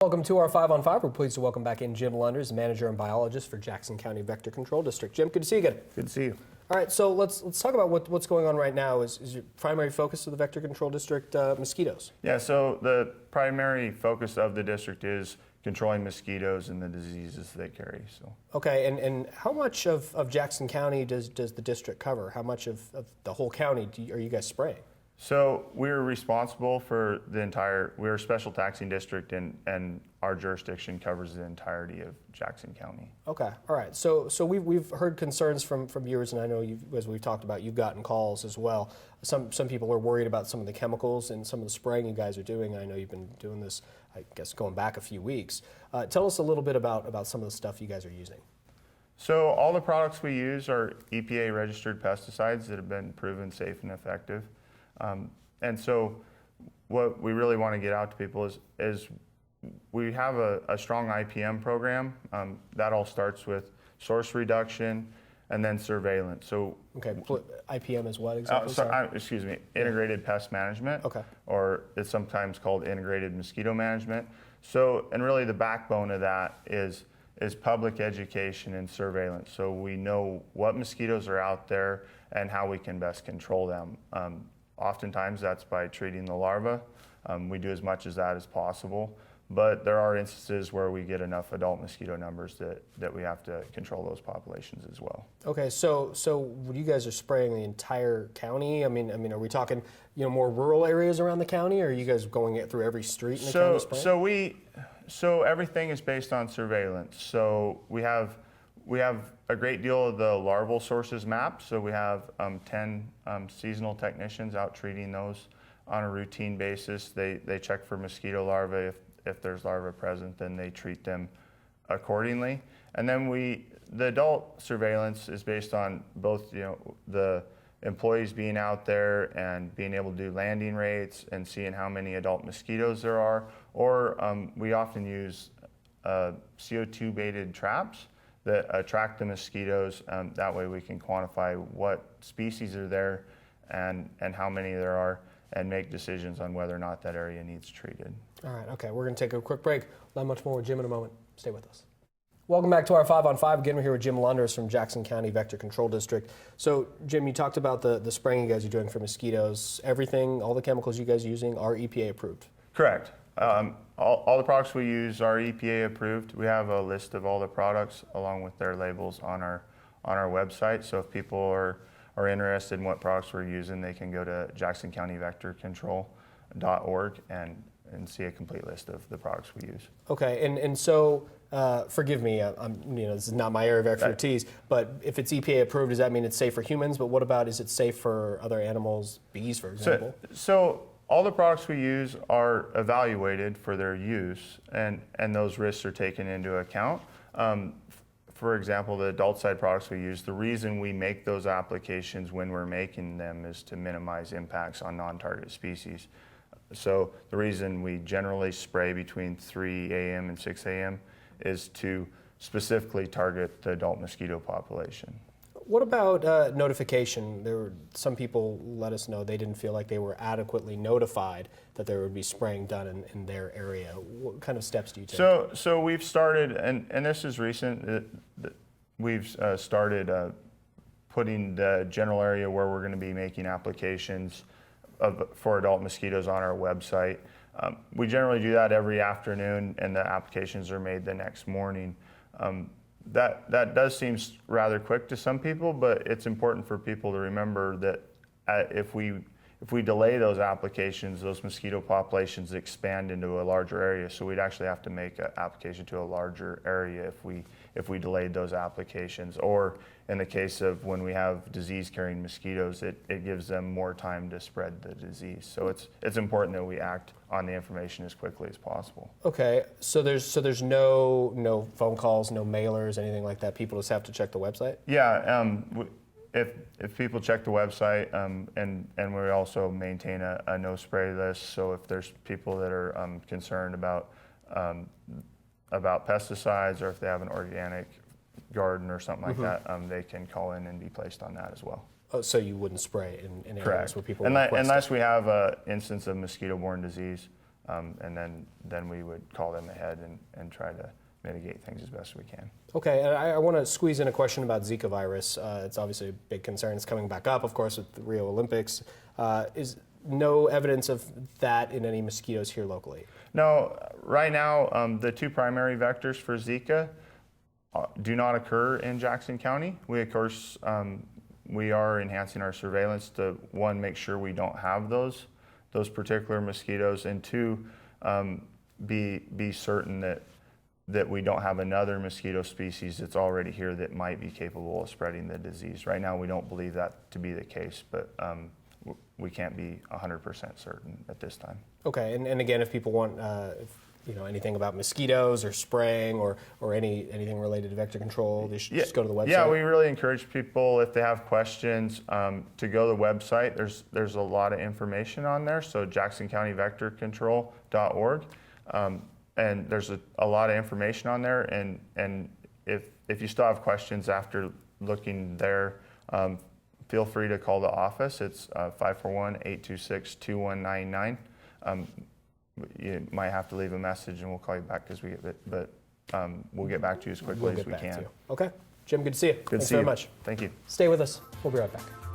Welcome to our 5 on 5. We're pleased to welcome back in Jim Lunders, manager and biologist for Jackson County Vector Control District. Jim, good to see you again. Good to see you. All right, so let's talk about what's going on right now. Is your primary focus of the Vector Control District mosquitoes? Yeah, so the primary focus of the district is controlling mosquitoes and the diseases they carry. So. Okay, and how much of Jackson County does the district cover? How much of the whole county are you guys spraying? So we're responsible for the entire, we're a special taxing district and our jurisdiction covers the entirety of Jackson County. Okay, all right. So we've heard concerns from viewers, and I know as we've talked about, you've gotten calls as well. Some people are worried about some of the chemicals and some of the spraying you guys are doing. I know you've been doing this, I guess, going back a few weeks. Tell us a little bit about some of the stuff you guys are using. So all the products we use are EPA registered pesticides that have been proven safe and effective. And so what we really want to get out to people is we have a strong IPM program. That all starts with source reduction and then surveillance. So okay, IPM is what exactly? Excuse me, integrated pest management. Okay. Or it's sometimes called integrated mosquito management. So, and really the backbone of that is public education and surveillance. So we know what mosquitoes are out there and how we can best control them. Oftentimes that's by treating the larvae. We do as much as that as possible, but there are instances where we get enough adult mosquito numbers that we have to control those populations as well. Okay, so you guys are spraying the entire county? I mean, are we talking more rural areas around the county, or are you guys going through every street in the county spraying? So everything is based on surveillance. So we have a great deal of the larval sources mapped. So we have 10 seasonal technicians out treating those on a routine basis. They check for mosquito larvae. If there's larvae present, then they treat them accordingly. And then the adult surveillance is based on both the employees being out there and being able to do landing rates and seeing how many adult mosquitoes there are. Or we often use CO2 baited traps that attract the mosquitoes. That way we can quantify what species are there and how many there are and make decisions on whether or not that area needs treated. All right, okay, we're gonna take a quick break. We'll have much more with Jim in a moment. Stay with us. Welcome back to our 5 on 5. Again, we're here with Jim Lunders from Jackson County Vector Control District. So Jim, you talked about the spraying you guys are doing for mosquitoes. Everything, all the chemicals you guys are using are EPA approved? Correct. All the products we use are EPA approved. We have a list of all the products along with their labels on our website. So if people are interested in what products we're using, they can go to jacksoncountyvectorcontrol.org and see a complete list of the products we use. Okay, and so forgive me, this is not my area of expertise, but if it's EPA approved, does that mean it's safe for humans? But what about, is it safe for other animals, bees, for example? So all the products we use are evaluated for their use, and those risks are taken into account. For example, the adult side products we use, the reason we make those applications when we're making them is to minimize impacts on non-target species. So the reason we generally spray between 3 a.m. and 6 a.m. is to specifically target the adult mosquito population. What about notification? Some people let us know they didn't feel like they were adequately notified that there would be spraying done in their area. What kind of steps do you take? So we've started, and this is recent, we've started putting the general area where we're going to be making applications for adult mosquitoes on our website. We generally do that every afternoon, and the applications are made the next morning. That does seem rather quick to some people, but it's important for people to remember that if we delay those applications, those mosquito populations expand into a larger area. So we'd actually have to make an application to a larger area if we delayed those applications. Or in the case of when we have disease-carrying mosquitoes, it gives them more time to spread the disease. So it's important that we act on the information as quickly as possible. Okay, so there's no phone calls, no mailers, anything like that. People just have to check the website? Yeah. If people check the website, and we also maintain a no spray list, so if there's people that are concerned about pesticides, or if they have an organic garden or something like that, they can call in and be placed on that as well. Oh, so you wouldn't spray in areas Correct. where people Unless we have an instance of mosquito-borne disease, and then we would call them ahead and try to mitigate things as best we can. Okay, and I want to squeeze in a question about Zika virus. It's obviously a big concern. It's coming back up, of course, with the Rio Olympics. Is no evidence of that in any mosquitoes here locally? No, right now, the two primary vectors for Zika do not occur in Jackson County. We, of course, we are enhancing our surveillance to, one, make sure we don't have those particular mosquitoes, and two, be certain that we don't have another mosquito species that's already here that might be capable of spreading the disease. Right now, we don't believe that to be the case, but we can't be 100% certain at this time. Okay, and again, if people want anything about mosquitoes or spraying or anything related to vector control, they should just go to the website? Yeah, we really encourage people, if they have questions, to go to the website. There's a lot of information on there, so jacksoncountyvectorcontrol.org. And there's a lot of information on there, and if you still have questions after looking there, feel free to call the office. It's 541-826-2199. You might have to leave a message and we'll call you back because we'll get back to you as quickly as we can. Okay, Jim, good to see you. Good to Thanks see very you. much. Thank you. Stay with us. We'll be right back.